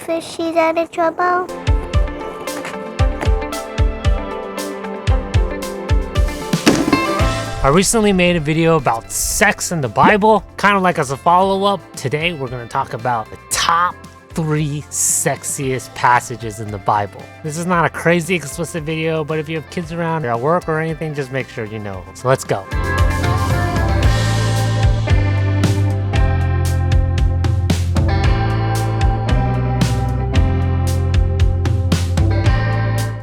if she's out of trouble? I recently made a video about sex in the Bible, kind of like as a follow-up. Today we're going to talk about the top 3 sexiest passages in the Bible. This is not a crazy explicit video, but if you have kids around or at work or anything, just make sure you know. So let's go.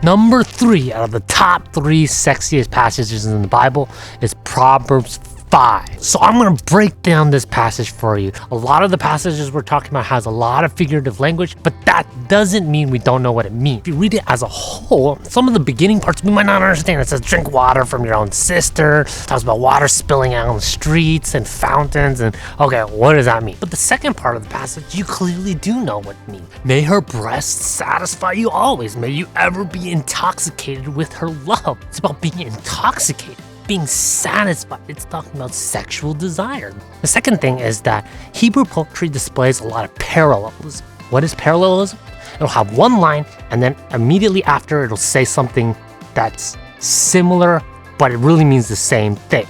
Number 3 out of the top 3 sexiest passages in the Bible is Proverbs 5. So I'm going to break down this passage for you. A lot of the passages we're talking about has a lot of figurative language, but that doesn't mean we don't know what it means. If you read it as a whole, some of the beginning parts we might not understand. It says drink water from your own sister. It talks about water spilling out on the streets and fountains. And okay, what does that mean? But the second part of the passage, you clearly do know what it means. May her breasts satisfy you always. May you ever be intoxicated with her love. It's about being intoxicated, being satisfied. It's talking about sexual desire. The second thing is that Hebrew poetry displays a lot of parallelism. What is parallelism? It'll have one line and then immediately after it'll say something that's similar, but it really means the same thing.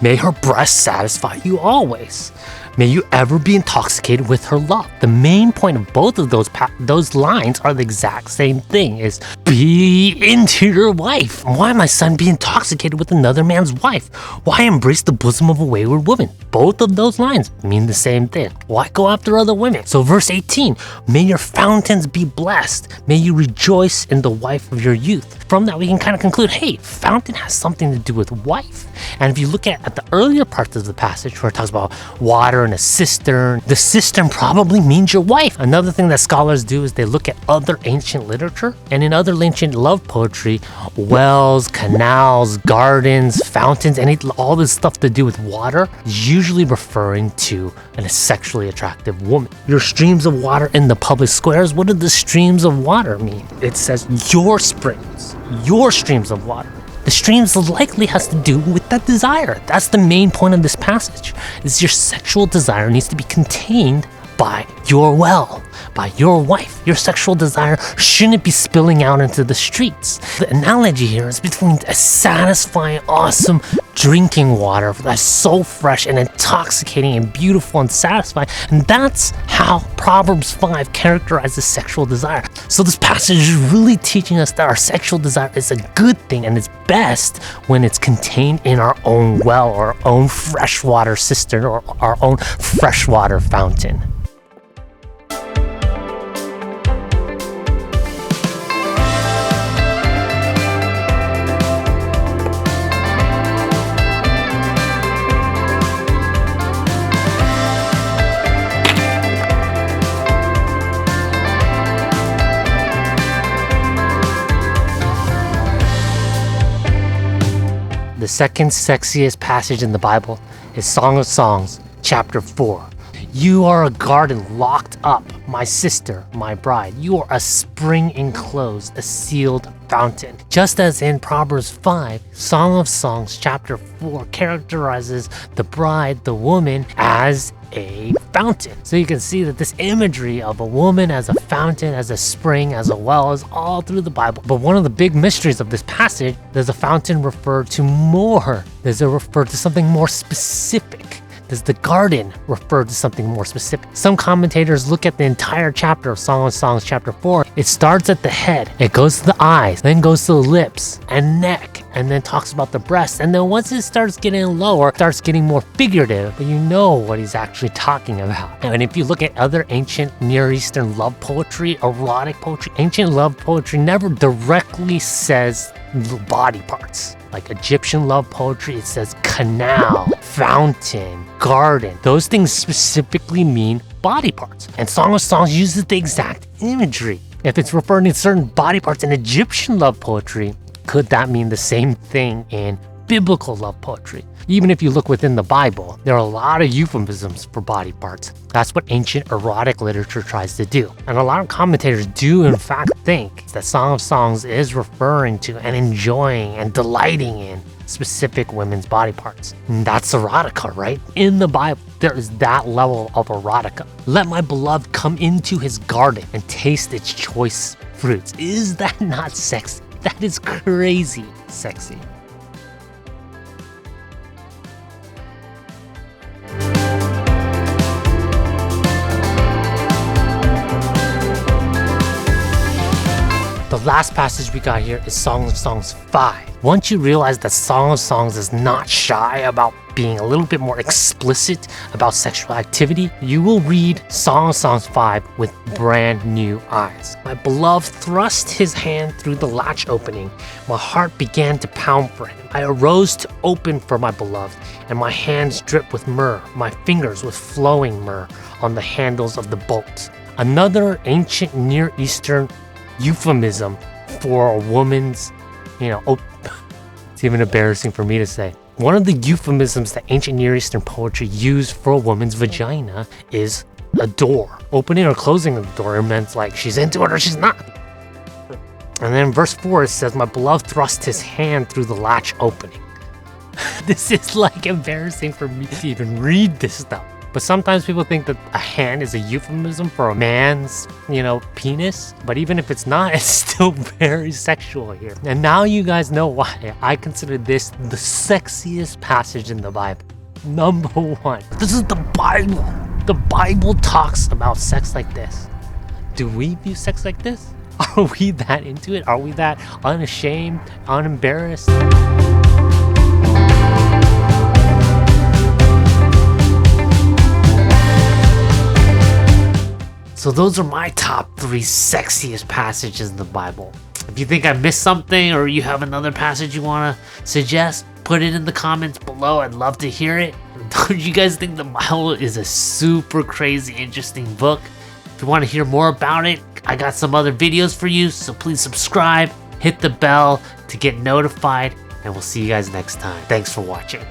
May her breasts satisfy you always. May you ever be intoxicated with her love. The main point of both of those lines are the exact same thing, is be into your wife. Why, my son, be intoxicated with another man's wife? Why embrace the bosom of a wayward woman? Both of those lines mean the same thing. Why go after other women? So verse 18, may your fountains be blessed. May you rejoice in the wife of your youth. From that, we can kind of conclude, hey, fountain has something to do with wife. And if you look at the earlier parts of the passage where it talks about water in a cistern, the cistern probably means your wife. Another thing that scholars do is they look at other ancient literature, and in other ancient love poetry, wells, canals, gardens, fountains, all this stuff to do with water is usually referring to a sexually attractive woman. Your streams of water in the public squares, what do the streams of water mean? It says your springs, your streams of water. The streams likely has to do with that desire. That's the main point of this passage, is your sexual desire needs to be contained by your well, by your wife. Your sexual desire shouldn't be spilling out into the streets. The analogy here is between a satisfying, awesome drinking water that's so fresh and intoxicating and beautiful and satisfying. And that's how Proverbs 5 characterizes sexual desire. So this passage is really teaching us that our sexual desire is a good thing, and it's best when it's contained in our own well or our own freshwater cistern or our own freshwater fountain. The second sexiest passage in the Bible is Song of Songs, chapter 4. You are a garden locked up, my sister, my bride. You are a spring enclosed, a sealed fountain. Just as in Proverbs 5, Song of Songs, chapter 4 characterizes the bride, the woman, as a fountain. So you can see that this imagery of a woman as a fountain, as a spring, as a well is all through the Bible. But one of the big mysteries of this passage, does a fountain refer to more? Does it refer to something more specific? Does the garden refer to something more specific? Some commentators look at the entire chapter of Song of Songs chapter 4. It starts at the head, it goes to the eyes, then goes to the lips and neck, and then talks about the breast. And then once it starts getting lower, it starts getting more figurative, but you know what he's actually talking about. And if you look at other ancient Near Eastern love poetry, erotic poetry, ancient love poetry never directly says body parts. Like Egyptian love poetry, it says canal, fountain, garden. Those things specifically mean body parts. And Song of Songs uses the exact imagery. If it's referring to certain body parts in Egyptian love poetry, could that mean the same thing in biblical love poetry? Even if you look within the Bible, there are a lot of euphemisms for body parts. That's what ancient erotic literature tries to do. And a lot of commentators do in fact think that Song of Songs is referring to and enjoying and delighting in specific women's body parts. And that's erotica, right? In the Bible. there is that level of erotica. Let my beloved come into his garden and taste its choice fruits. Is that not sexy? That is crazy sexy. The last passage we got here is Song of Songs 5. Once you realize that Song of Songs is not shy about being a little bit more explicit about sexual activity, you will read Song of Songs 5 with brand new eyes. My beloved thrust his hand through the latch opening. My heart began to pound for him. I arose to open for my beloved, and my hands dripped with myrrh, my fingers with flowing myrrh on the handles of the bolts. Another ancient Near Eastern euphemism for a woman's, it's even embarrassing for me to say. One of the euphemisms that ancient Near Eastern poetry used for a woman's vagina is a door. Opening or closing of the door meant like she's into it or she's not. And then in verse 4 it says, my beloved thrust his hand through the latch opening. This is like embarrassing for me to even read this stuff. But sometimes people think that a hand is a euphemism for a man's, penis. But even if it's not, it's still very sexual here. And now you guys know why I consider this the sexiest passage in the Bible. Number 1, this is the Bible. The Bible talks about sex like this. Do we view sex like this? Are we that into it? Are we that unashamed, unembarrassed? So those are my top 3 sexiest passages in the Bible. If you think I missed something or you have another passage you want to suggest, put it in the comments below. I'd love to hear it. Don't you guys think the Bible is a super crazy, interesting book? If you want to hear more about it, I got some other videos for you, so please subscribe, hit the bell to get notified, and we'll see you guys next time. Thanks for watching.